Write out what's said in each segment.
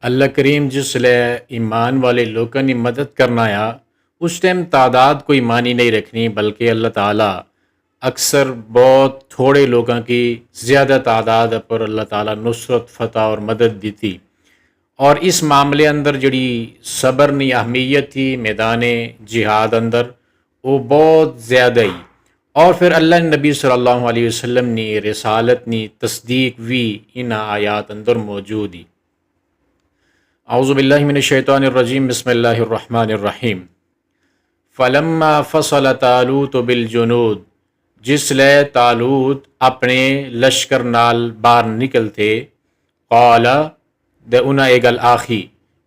اللہ کریم جس لئے ایمان والے لوگوں کی مدد کرنا آیا اس ٹائم تعداد کوئی معنی نہیں رکھنی، بلکہ اللہ تعالیٰ اکثر بہت تھوڑے لوگوں کی زیادہ تعداد پر اللہ تعالیٰ نصرت فتح اور مدد دیتی۔ اور اس معاملے اندر جڑی صبر نی اہمیت تھی میدان جہاد اندر وہ بہت زیادہ ہی، اور پھر اللہ نبی صلی اللہ علیہ وسلم نی رسالت نی تصدیق بھی ان آیات اندر موجود ہی۔ اعوذ باللہ من الشیطان الرجیم، بسم اللہ الرحمن الرحیم۔ فلما فصل طالوت بالجنود، جس لے طالوت اپنے لشکر نال باہر نکلتے، قال دے انہا اے گل آخی،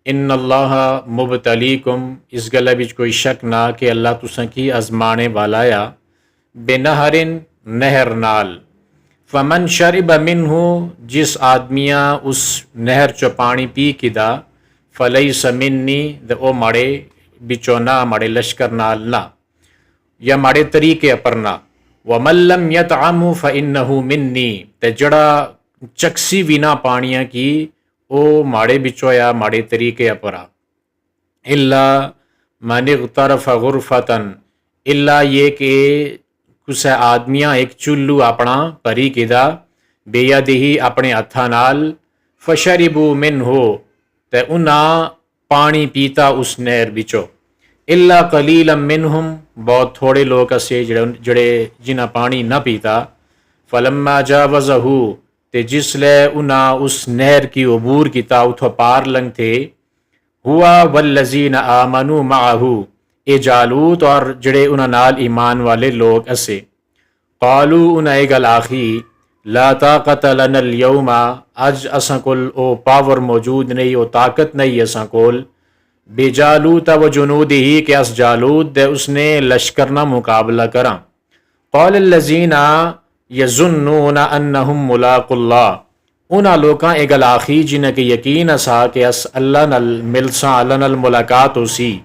ان اللہ مبتلیکم، اس گلہ بچ کوئی شک نہ کہ اللہ تساں کی ازمانے والایا، بنہرن نہر نال، فمن شرب منہ، جس آدمیاں اس نہر چو پانی پی کدا، فلیس منی، دے او ماڑے بچو نہ ماڑے لشکر نال نہ، یا ماڑے طریقے اپر نہ، ومن لم یطعمہ فإنہ منی، تے جڑا چکسی بھی نہ پانیاں کی او ماڑے بچو یا ماڑے طریقے اپرا، الا من اغترف غرفتن، الا یہ کہ کسے آدمیاں ایک چلو اپنا پری کدا، بیدہی اپنے ہتھاں نال، فشربوا منہ، تے انہاں پانی پیتا اس نہر بچو، الا قلیلا منہم، بہت تھوڑے لوگ اسے جڑے جنہ پانی نہ پیتا، فلما جاوزہ، تے جس لے انہاں اس نہر کی عبور کیتا اتھو پار لنگ تھے، ہوا والذین آمنوا معہ، اے جالوت اور جڑے انہاں نال ایمان والے لوگ اسے، قالو انہاں اے گل آخی، لا طاقت لنا اليوم، اج اساں کول او پاور موجود نہیں، او طاقت نہیں اساں کول، بجالوت و جنودہی، کہ اس جالوت دے اس نے لشکر نہ مقابلہ کراں، قال الذین یظنون انہم ملاق اللہ، انہاں لوکاں اے گل آخی جنہ کے یقین اسا کہ اس اللہ نال ملساں اللہ نال ملاقات ہو سی،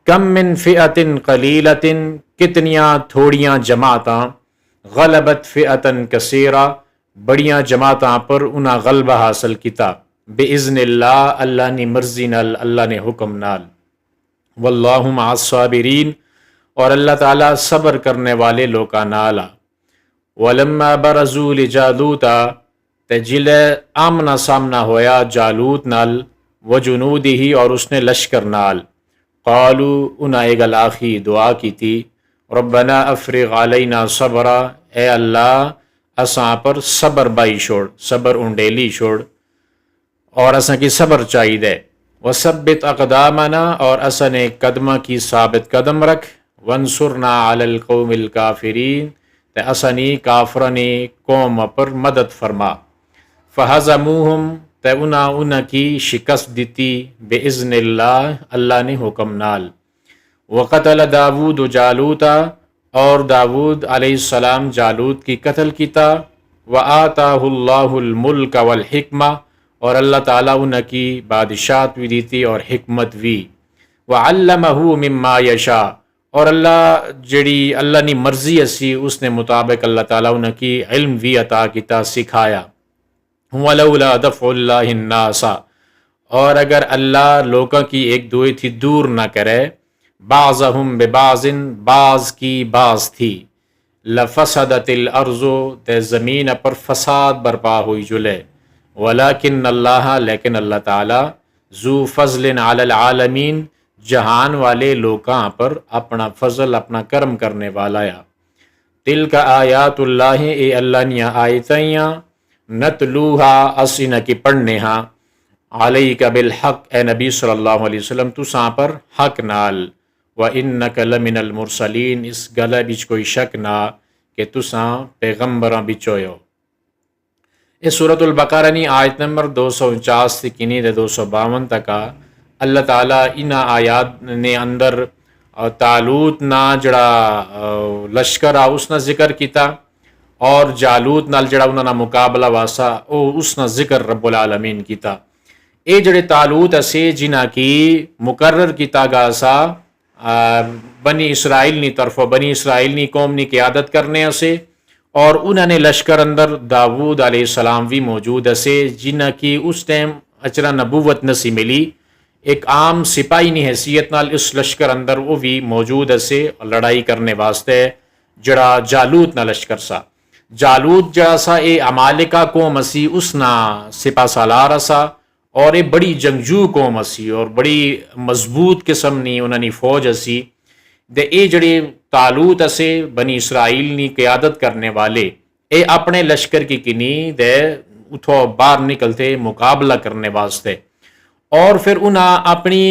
کم من فئت قلیلت، کتنیاں تھوڑیاں جماعتاں، غلبت فئتن کثیرہ، بڑیاں جماعتاں پر انہاں غلبہ حاصل کیتا، بِإِذْنِ اللہ، اللہ نی مرضی نال، اللہ نے حکم نال، واللہ مع الصابرین، اور اللہ تعالیٰ صبر کرنے والے لوکاں نالا، ولما برزوا لجالوت، تے جلے آمنا سامنا ہویا جالوت نال، وجنودہی، اور اس نے لشکر نال، قالو انہاں اے گل آخی دعا کی تھی، ربنا افرغ علینا صبرا، اے اللہ اساں پر صبر بائی چھوڑ، صبر انڈیلی چھوڑ، اور اساں کی صبر چاہی دے، وثبت اقدامنا، اور اساں نے قدمہ کی ثابت قدم رکھ، وانصرنا علی القوم الکافرین، تے اساں نی کافرانی قوم پر مدد فرما، فہزموہم، تے انہاں کی شکست دیتی، بِإِذْنِ اللہ، اللہ نے حکم نال، وقتل داود جالوتا، اور داود علیہ السلام جالوت کی قتل کیتا، وآتاہ اللہ الملک والحکمہ، اور اللہ تعالیٰ انہاں کی بادشاہت بھی دیتی اور حکمت بھی، وعلمہ مما یشاء، اور اللہ جڑی اللہ نی مرضی اسی اس نے مطابق اللہ تعالیٰ انہاں کی علم بھی عطا کیتا، سکھایا، ولولا دفع اللہ الناس، اور اگر اللہ لوگوں کی ایک دوئی تھی دور نہ کرے، بعضہم ببعض، بعض کی بعض تھی، لفسدت الارض، تے زمین پر فساد برپا ہوئی جلے، ولیکن اللہ، لیکن اللہ تعالی، ذو فضل علی العالمین، جہان والے لوکاں پر اپنا فضل اپنا کرم کرنے والا یا، تلک آیات اللہ، اے اللہ نیا آیتیاں، نتلوہا، اسینہ کی پڑھنے ہاں، علیک بالحق، اے نبی صلی اللہ علیہ وسلم تساں پر حق نال، وَإِنَّكَ لَمِنَ الْمُرْسَلِينَ، اس گلہ بچ کوئی شک نہ کہ تساں پیغمبراں بچویو۔ اس سورۃ البقرہ نی آیت نمبر 249 تھی کنی دے 252 تکا اللہ تعالیٰ انہاں آیات نے اندر طالوت نا جڑا لشکر اس نا ذکر کیتا، اور جالوت نال جڑا انہاں نا مقابلہ واسا او اس نا ذکر رب العالمین کیتا۔ اے جڑے طالوت اسے جنہ کی مقرر کیتا گا سا بنی اسرائیل نی طرفوں، بنی اسرائیل نی قوم نی قیادت کرنے اسے، اور انہوں نے لشکر اندر داود علیہ السلام بھی موجود اسے، جنہ کی اس ٹائم اچرا نبوت نسی ملی، ایک عام سپاہی نی حیثیت نال اس لشکر اندر وہ بھی موجود اسے لڑائی کرنے واسطے، جڑا جالوت نہ لشکر سا، جالوت جڑا سا اے عمالقہ قوم اسی، اس نا سپاہ سالار اسا، اور اے بڑی جنگجو قوم اسی اور بڑی مضبوط قسم نی انہاں نی فوج اسی۔ دے اے جڑے تالوت اسے بنی اسرائیل نی قیادت کرنے والے، اے اپنے لشکر کی کنی دے اتھو باہر نکلتے مقابلہ کرنے واسطے، اور پھر انہاں اپنی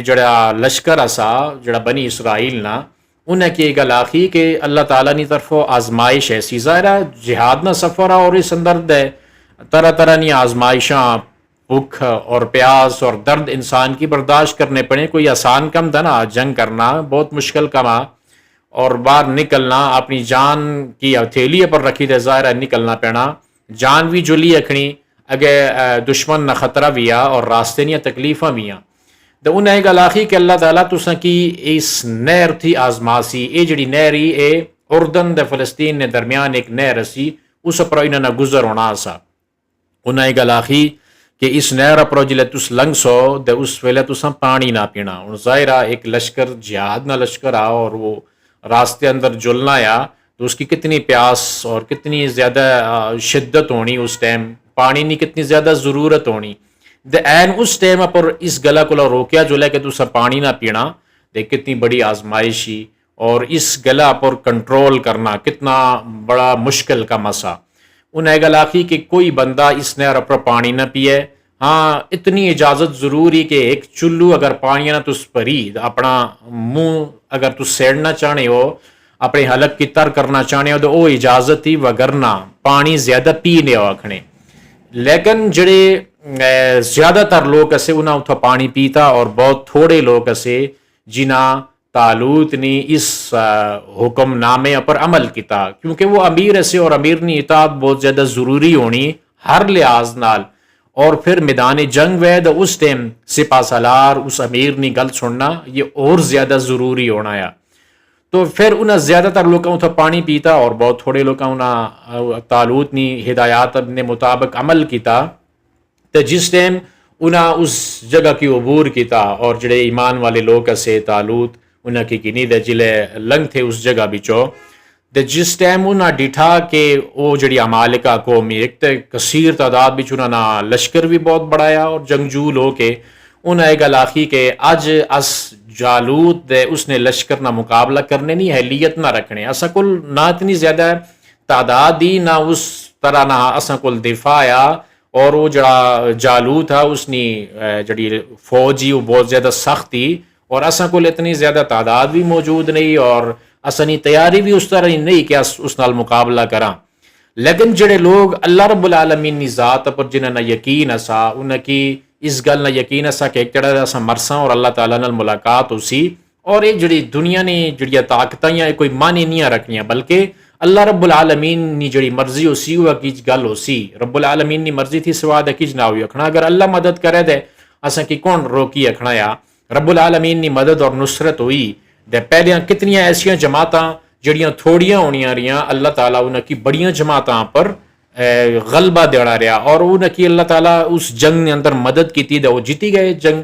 جڑا لشکر اسا جڑا بنی اسرائیل نا، انہیں کی گل آخی کہ اللہ تعالیٰ نی طرف آزمائش ایسی ظاہرہ جہاد نہ سفر اور اس اندر دے طرح طرح نی آزمائشاں، بھوک اور پیاس اور درد انسان کی برداشت کرنے پڑے، کوئی آسان کم تھا نا، جنگ کرنا بہت مشکل کما، اور باہر نکلنا اپنی جان کی ہتھیلی پر رکھی دے ظاہر نکلنا پینا، جان بھی جلی اکھنی اگے دشمن نہ خطرہ بھی آ اور راستے نیا تکلیفاں بھی آ۔ تو انہیں ایک گل آخی کہ اللہ تعالیٰ تساں کی اس نہر تھی آزماسی، اے جڑی نہری اے اردن دے فلسطین نے درمیان ایک نہر اسی، اس پر انہاں نہ گزر ہونا سا۔ انہیں ایک گل آخی کہ اس نہر پر جلے تس لنگ سو دے اس ویلے تساں پانی نہ پینا، اور ظاہرہ ایک لشکر جہاد نہ لشکر آ اور وہ راستے اندر جلنا آیا تو اس کی کتنی پیاس اور کتنی زیادہ شدت ہونی، اس ٹائم پانی نہیں کتنی زیادہ ضرورت ہونی، دے این اس ٹائم پر اس گلا کو روکیا جو لے کہ تسا پانی نہ پینا، دے کتنی بڑی آزمائشی، اور اس گلا پر کنٹرول کرنا کتنا بڑا مشکل کا مسا۔ انہیں گل آخی کہ کوئی بندہ اس نہر پر پانی نہ پیے، ہاں اتنی اجازت ضروری کہ ایک چلو اگر پانی نہ تس پری اپنا منہ اگر تس سیڑنا چاہنے ہو، اپنے حلق کی تر کرنا چاہنے ہو تو وہ اجازت ہی وگرنا پانی زیادہ پینے ہو آکھنے۔ لیکن جڑے زیادہ تر لوگ اسے انہاں اتھا پانی پیتا، اور بہت تھوڑے لوگ اسے جنہاں تالوت نے اس حکم نامے پر عمل کیتا، کیونکہ وہ امیر اسے اور امیر نی اطاعت بہت زیادہ ضروری ہونی ہر لحاظ نال، اور پھر میدان جنگ وید اس ٹائم سپاہ سالار اس امیر نی گل سننا یہ اور زیادہ ضروری ہونا ہے۔ تو پھر انہاں زیادہ تر لوگوں اتھا پانی پیتا، اور بہت تھوڑے لوگوں انہاں تالوت نی ہدایات نے مطابق عمل کیتا، تو جس ٹائم انہاں اس جگہ کی عبور کیتا، اور جڑے ایمان والے لوگ اسے تالوت انہاں کی گنی دے جلے لنگ تھے اس جگہ بچو، تے جس ٹائم انہاں ڈٹھا کہ وہ جڑی عمالقہ قومی ایک تے کثیر تعداد بچ انہاں نا لشکر بھی بہت بڑھایا اور جنگجو لو کے، انہاں ایک گل آخی کہ اج اس جالوت دے اس نے لشکر نہ مقابلہ کرنے نہیں اہلیت نہ رکھنے، اسا کل نہ اتنی زیادہ تعداد دی نہ اس طرح نہ اسا کل دفاع آ، اور وہ جڑا جالوت تھا اس نی جڑی فوجی وہ بہت زیادہ سخت تھی، اور اسا کل اتنی زیادہ تعداد بھی موجود نہیں، اور اسنی تیاری بھی اس طرح نہیں کہ اس نال مقابلہ کراں۔ لیکن جڑے لوگ اللہ رب العالمین نی ذات پر جنہاں نہ یقین اسا، انہاں کی اس گل نہ یقین اسا کہ ایک جڑا اسا مرساں اور اللہ تعالیٰ نال ملاقات ہوسی، اور یہ جڑی دنیا نے جڑیاں طاقتاں یہ کوئی معنی نہیں رکھنیاں، بلکہ اللہ رب العالمین نی جڑی مرضی ہوسی وہ کچھ گل ہوسی، رب العالمین نی مرضی تھی سوا دے کچھ نہ ہوئی اکھنا، اگر اللہ مدد کرے دے اسا کی کون روکی اکھنا یا رب العالمین نی مدد اور نصرت ہوئی دے پہلیاں کتنیاں ایسیاں جماعتاں جڑیاں تھوڑیاں ہونیاں رہیاں، اللہ تعالیٰ انہاں کی بڑیاں جماعتاں پر غلبہ دینا رہا، اور انہاں کی اللہ تعالیٰ اس جنگ نے اندر مدد کی تھی، وہ جیتی گئے جنگ۔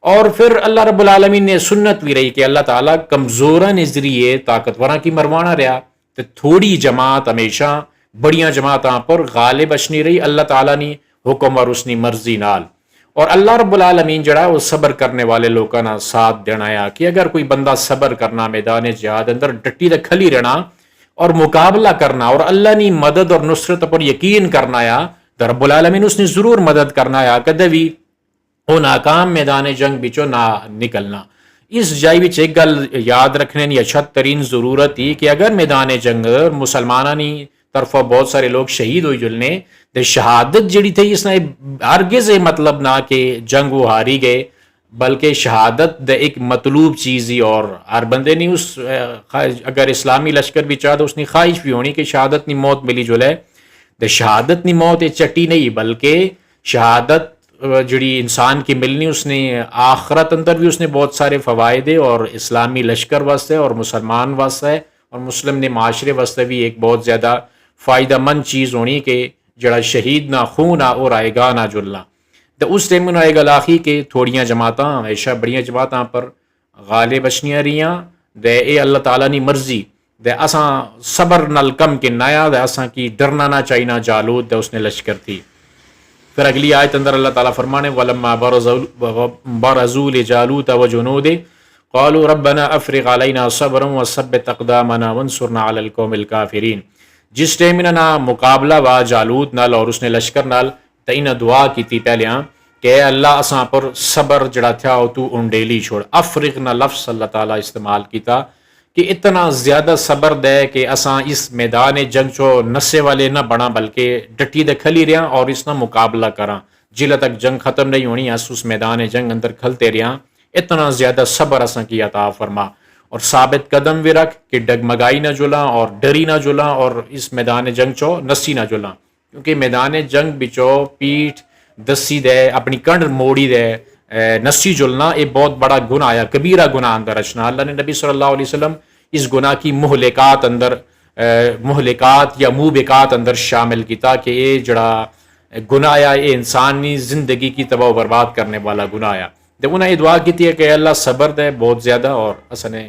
اور پھر اللہ رب العالمین نے سنت بھی رہی کہ اللہ تعالیٰ کمزوراں نے ذریعے طاقتوراں کی مروانا رہا، تو تھوڑی جماعت ہمیشہ بڑیاں جماعتاں پر غالب اشنی رہی اللہ تعالیٰ نے حکم اور اس نے مرضی نال۔ اور اللہ رب العالمین جڑا وہ صبر کرنے والے لوگوں کا ساتھ دینا ہے، کہ اگر کوئی بندہ صبر کرنا میدان جہاد اندر ڈٹی تے کھلی رہنا اور مقابلہ کرنا اور اللہ نی مدد اور نصرت پر یقین کرنا ہے، تو رب العالمین اس نے ضرور مدد کرنا ہے، کدے بھی وہ ناکام میدان جنگ بچو نہ نکلنا۔ اس جائی بچ ایک گل یاد رکھنے کی اچھا ترین ضرورت ہی کہ اگر میدان جنگ مسلمانوں کی طرف بہت سارے لوگ شہید ہوئی جلنے، تو شہادت جڑی تھی اس نے ہرگز مطلب نہ کہ جنگ وہ ہاری گئے، بلکہ شہادت دے ایک مطلوب چیز ہی، اور ہر بندے نے اس اگر اسلامی لشکر بھی چاہ تو اس نے خواہش بھی ہونی کہ شہادت نی موت ملی جلے، تو شہادت نی موت یہ چٹی نہیں، بلکہ شہادت جڑی انسان کی ملنی اس نے آخرت اندر بھی اس نے بہت سارے فوائد، اور اسلامی لشکر واسطے اور مسلمان واسطے اور مسلم نے معاشرے واسطے بھی ایک بہت زیادہ فائدہ مند چیز ہونی کہ جڑا شہید نہ خون نہ اور آئے گا نہ جلنا۔ تو اس ٹائم انہوں نے گل آخی کہ تھوڑیاں جماعتاں ہمیشہ بڑیاں جماعتاں پر غالب اشنیاں رہیاں دے اے اللہ تعالیٰ نی مرضی دے اساں صبر نال کم کنایا دے اساں کی ڈرنا نہ چاہینا جالوت دے اس نے لشکر تھی. پھر اگلی آیت اندر اللہ تعالیٰ فرمانے وَلَمَّا بَرَزُوا لِجَالُوتَ وَجُنُودِهِ قَالُوا رَبَّنَا أَفْرِغْ عَلَيْنَا صَبْرًا وَثَبِّتْ أَقْدَامَنَا وَانصُرْنَا عَلَى الْقَوْمِ الْكَافِرِينَ. جس ٹائم انہاں مقابلہ وا جالوت نال اور اس نے لشکر نال تے انہاں دعا کیتی پہلیاں کہ اے اللہ اساں پر صبر جڑا تھا او تو انڈیلی چھوڑ. افرغ نہ لفظ اللہ تعالیٰ استعمال کیتا کہ اتنا زیادہ صبر دے کہ اساں اس میدان جنگ چو نسے والے نہ بنا بلکہ ڈٹی دے کھلی رہاں اور اس نہ مقابلہ کراں جلے تک جنگ ختم نہیں ہونی اس میدان جنگ اندر کھلتے رہاں. اتنا زیادہ صبر اساں کی عطا فرما اور ثابت قدم بھی رکھ کہ ڈگمگائی نہ جلاں اور ڈری نہ جلاں اور اس میدان جنگ چو نسی نہ جلاں کیونکہ میدان جنگ بچو پیٹھ دسی دے اپنی کنڈ موڑی دے نسی جلنا یہ بہت بڑا گناہ آیا کبیرہ گناہ اندر رچنا. اللہ نے نبی صلی اللہ علیہ وسلم اس گناہ کی مہلکات یا موبقات اندر شامل کیتا کہ یہ جڑا گناہ آیا یہ انسانی زندگی کی تباہ و برباد کرنے والا گناہ آیا. تو انہیں یہ دعا کی ہے کہ اللہ صبر دے بہت زیادہ اور اسنے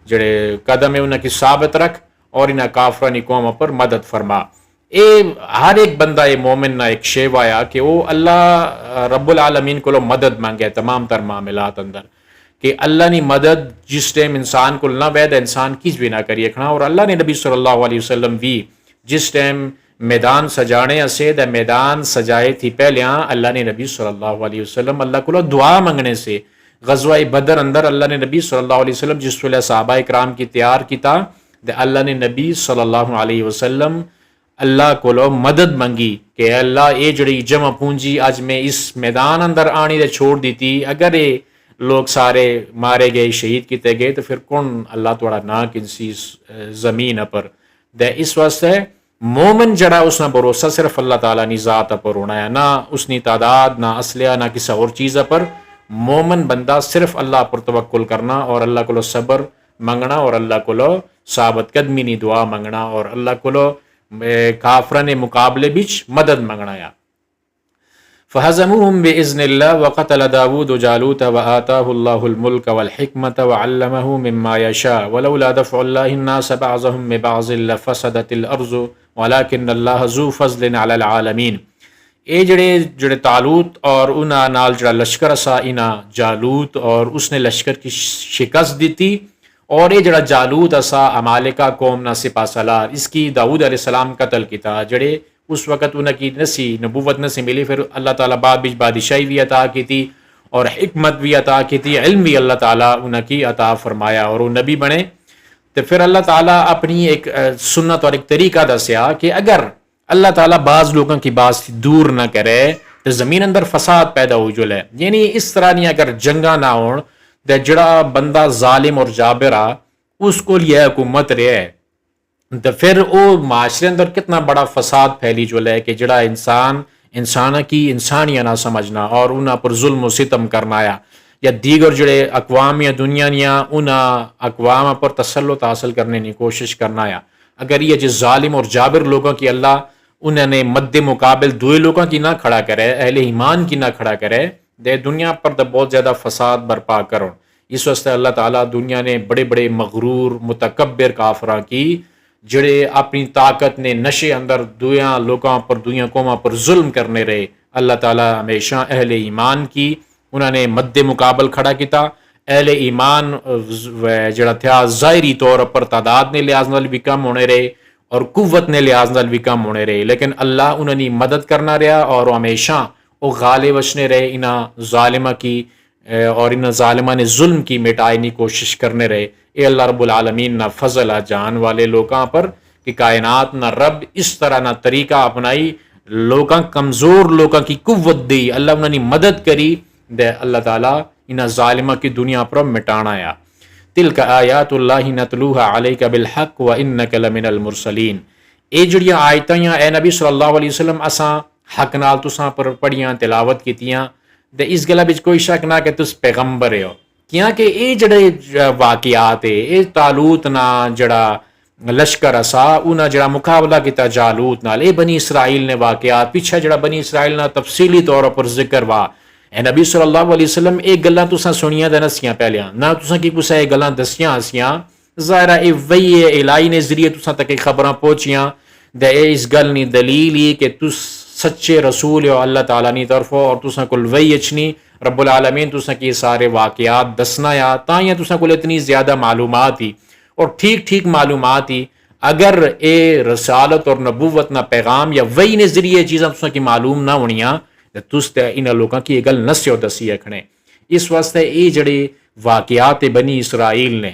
جڑے قدم ہے انہیں کی ثابت رکھ اور انہیں کافرانی قوم پر مدد فرما. اے ہر ایک بندہ اے مومن نہ ایک شیو آیا کہ وہ اللہ رب العالمین کو مدد مانگے تمام تر معاملات اندر کہ اللہ نے مدد جس ٹائم انسان کو نہ وید انسان کس بھی نہ کریے کھنا. اور اللہ نے نبی صلی اللہ علیہ وسلم بھی جس ٹائم میدان سجانے اسے دا میدان سجائے تھی پہلیاں اللہ نے نبی صلی اللہ علیہ وسلم اللہ کو دعا منگنے سے غزوہ بدر اندر اللہ نے نبی صلی اللہ علیہ وسلم جس ویلے صحابہ اکرام کی تیار کیتا دے اللہ نے نبی صلی اللہ علیہ وسلم اللہ کو مدد منگی کہ اللہ اے جڑی جمع پونجی آج میں اس میدان اندر آنی دے چھوڑ دیتی اگر اے لوگ سارے مارے گئے شہید کیتے گئے تو پھر کون اللہ توڑا نہ کنسی زمین پر دے. اس واسطے مومن جڑا اس نہ بھروسہ صرف اللہ تعالیٰ نی ذات پر ہونا ہے نہ اس نی تعداد نہ اسلحہ نہ کسی اور چیز پر. مومن بندہ صرف اللہ پر توکل کرنا اور اللہ کو صبر منگنا اور اللہ کو ثابت قدمی نی دعا منگنا اور اللہ کو کافران مقابلے بچ مدد منگنا یا. فہزموہم بإذن اللہ وقتل داود جالوت وآتاہ اللہ الملک والحکمت وعلمہ مما یشاء ولولا دفع اللہ الناس بعضهم ببعض لفسدت الارض ولكن اللہ ذو فضل علی العالمین. اے جڑے طالوت اور انہاں نال جڑا لشکر اسا انہاں جالوت اور اس نے لشکر کی شکست دیتی اور یہ جڑا جالوت اسا عمالقہ قوم نہ سپاہ سالار اس کی داؤد علیہ السلام قتل کیتا جڑے اس وقت انہیں کی نسی نبوت نسی ملی. پھر اللہ تعالیٰ بادشاہی بھی عطا کی تھی اور حکمت بھی عطا کی تھی علم بھی اللہ تعالیٰ انہیں کی عطا فرمایا اور وہ نبی بنے. تو پھر اللہ تعالیٰ اپنی ایک سنت اور ایک طریقہ دسیا کہ اگر اللہ تعالیٰ بعض لوگوں کی بات دور نہ کرے تو زمین اندر فساد پیدا ہو جلے. یعنی اس طرح نہیں اگر جنگا نہ ہون تو جڑا بندہ ظالم اور جابرہ اس کو لیے حکومت رہے تو پھر وہ معاشرے اندر کتنا بڑا فساد پھیلی جو ہے کہ جڑا انسان کی انسانیہ نہ سمجھنا اور انہاں پر ظلم و ستم کرنا یا دیگر جڑے اقوام یا دنیا نیا انہاں اقوام پر تسلط حاصل کرنے کی کوشش کرنا یا. اگر یہ جو ظالم اور جابر لوگوں کی اللہ انہوں نے مد مقابل دوئے لوگوں کی نہ کھڑا کرے اہل ایمان کی نہ کھڑا کرے دے دنیا پر تو بہت زیادہ فساد برپا کرو. اس واسطے اللہ تعالیٰ دنیا نے بڑے بڑے مغرور متکبر کافراں کی جڑے اپنی طاقت نے نشے اندر دویاں لوگوں پر دویاں قوموں پر ظلم کرنے رہے اللہ تعالیٰ ہمیشہ اہل ایمان کی انہوں نے مد مقابل کھڑا کیتا. اہل ایمان جڑا تھا ظاہری طور پر تعداد نے لحاظ نال بھی کم ہونے رہے اور قوت نے لحاظ نال بھی کم ہونے رہے لیکن اللہ انہوں نے مدد کرنا رہا اور ہمیشہ وہ غالب وشنے رہے انہاں ظالمہ کی اور ان ظالمہ نے ظلم کی مٹائنی کوشش کرنے رہے. اے اللہ رب العالمین نہ فضل جان والے لوگاں پر کہ کائنات نہ رب اس طرح نہ طریقہ اپنائی لوگاں کمزور لوگاں کی قوت دی اللہ انہوں نے مدد کری دے اللہ تعالیٰ انہاں ظالمہ کی دنیا پر مٹانا یا. تلک آیات اللہ نتلوہا علیک بالحق وانک لمن المرسلین. اے جڑیاں آیتاں اے نبی صلی اللہ علیہ وسلم اساں حق نال تساں پر پڑھیاں تلاوت کیتیاں دے اس گلا بچ کوئی شک نہ کہ تس پیغمبر ہو کیونکہ اے جڑے واقعات اے طالوت نہ جڑا لشکر اسا انہاں جڑا مقابلہ کیتا جالوت نال، اے بنی اسرائیل نے واقعات پیچھے جڑا بنی اسرائیل نال تفصیلی طور پر ذکر وا، اے نبی صلی اللہ علیہ وسلم اے گلاں تساں سنیاں تے نسیاں پہلیاں نہ تساں کی کسے اے گلاں دسیاں اسیاں، ظاہر اے وہی الہی نے ذریعے تساں تک خبراں پہنچیاں دے اے اس گل نی دلیل ہی کہ تس سچے رسول ہو اللہ تعالیٰ نی طرفوں، اور تساں کول وہی اچھنی رب العالمین تساں کی سارے واقعات دسنا یا تائیں تساں کول اتنی زیادہ معلومات ہی اور ٹھیک ٹھیک معلومات ہی، اگر اے رسالت اور نبوت نہ پیغام یا وہی نے ذریعے چیزاں تساں کی معلوم نہ ہونیاں تس تے انہاں لوکاں کی یہ گل نسیو دسی رکھنے۔ اس واسطے یہ جڑے واقعات بنی اسرائیل نے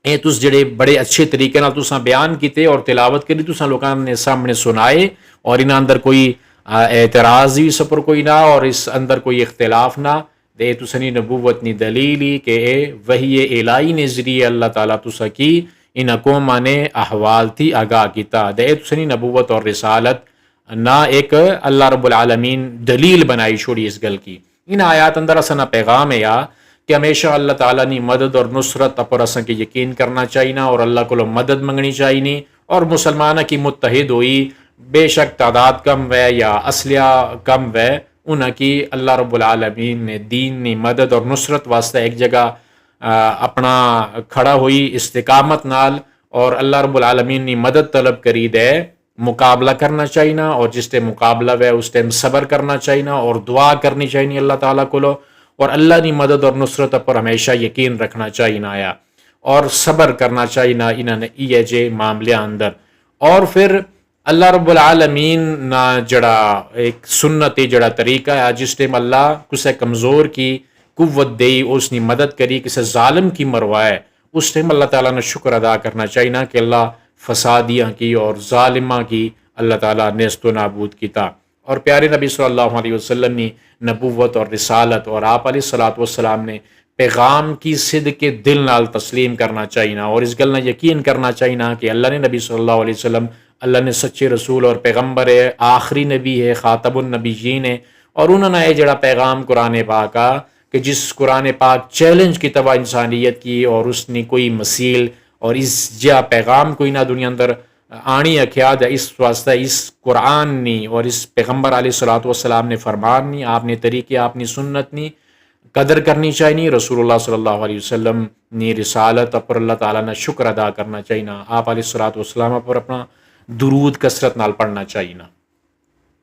اے تس جڑے بڑے اچھے طریقے نال تساں بیان کیتے اور تلاوت کری تساں لوکاں نے سامنے سنائے، اور انہاں اندر کوئی اعتراض بھی سپر کوئی نہ اور اس اندر کوئی اختلاف نہ، دے تسنی نبوت نی دلیل ہی کہ اے وحی الہی نے ذریعے اللہ تعالیٰ تساں کی ان قوماں نے احوال تھی آگاہ کیتا، دے تسنی نبوت اور رسالت نہ ایک اللہ رب العالمین دلیل بنائی چھوڑی اس گل کی۔ ان آیات اندر اسنا پیغام ہے یا کہ ہمیشہ اللہ تعالیٰ نی مدد اور نصرت اپر اساں کی یقین کرنا چاہیے اور اللہ کو مدد منگنی چاہیے، اور مسلمانہ کی متحد ہوئی بے شک تعداد کم وے یا اسلحہ کم وے، انہاں کی اللہ رب العالمین نے دین نی مدد اور نصرت واسطے ایک جگہ اپنا کھڑا ہوئی استقامت نال، اور اللہ رب العالمین نی مدد طلب کری دے مقابلہ کرنا چاہیے، اور جس تے مقابلہ وے اس ٹائم صبر کرنا چاہیے اور دعا کرنی چاہیے اللہ تعالیٰ کو، اور اللہ نی مدد اور نصرت پر ہمیشہ یقین رکھنا چاہیے آیا، اور صبر کرنا چاہیے انہاں نے یہ جے معاملے اندر۔ اور پھر اللہ رب العالمین نا جڑا ایک سنتی جڑا طریقہ ہے جس ٹائم اللہ کسے کمزور کی قوت دئی، اس نے مدد کری، کسے ظالم کی مروائے، اس ٹائم اللہ تعالیٰ نے شکر ادا کرنا چاہیے کہ اللہ فسادیاں کی اور ظالمہ کی اللہ تعالیٰ نیست و نابود کیتا۔ اور پیارے نبی صلی اللہ علیہ وسلم نے نبوت اور رسالت اور آپ علیہ الصلوۃ والسلام نے پیغام کی صدق کے دل نال تسلیم کرنا چاہیے، اور اس گل نہ یقین کرنا چاہیے کہ اللہ نے نبی صلی اللہ علیہ وسلم اللہ نے سچے رسول اور پیغمبر ہے، آخری نبی ہے، خاتم النبیین ہے، اور انہوں نے یہ جڑا پیغام قرآن پاک آ کہ جس قرآن پاک چیلنج کی طبع انسانیت کی، اور اس نے کوئی مسیل اور اس جا پیغام کوئی نہ دنیا اندر آنی اخیاد ہے، اس واسطہ اس قرآن نی اور اس پیغمبر علیہ الصلوۃ والسلام نے فرمان نی، آپ نے طریقے آپ نے سنت نی قدر کرنی چاہیے، رسول اللہ صلی اللہ علیہ وسلم نی رسالت پر اللہ تعالیٰ نے شکر ادا کرنا چاہیے، آپ علیہ الصلوۃ والسلام پر اپنا درود کثرت نال پڑھنا چاہیے۔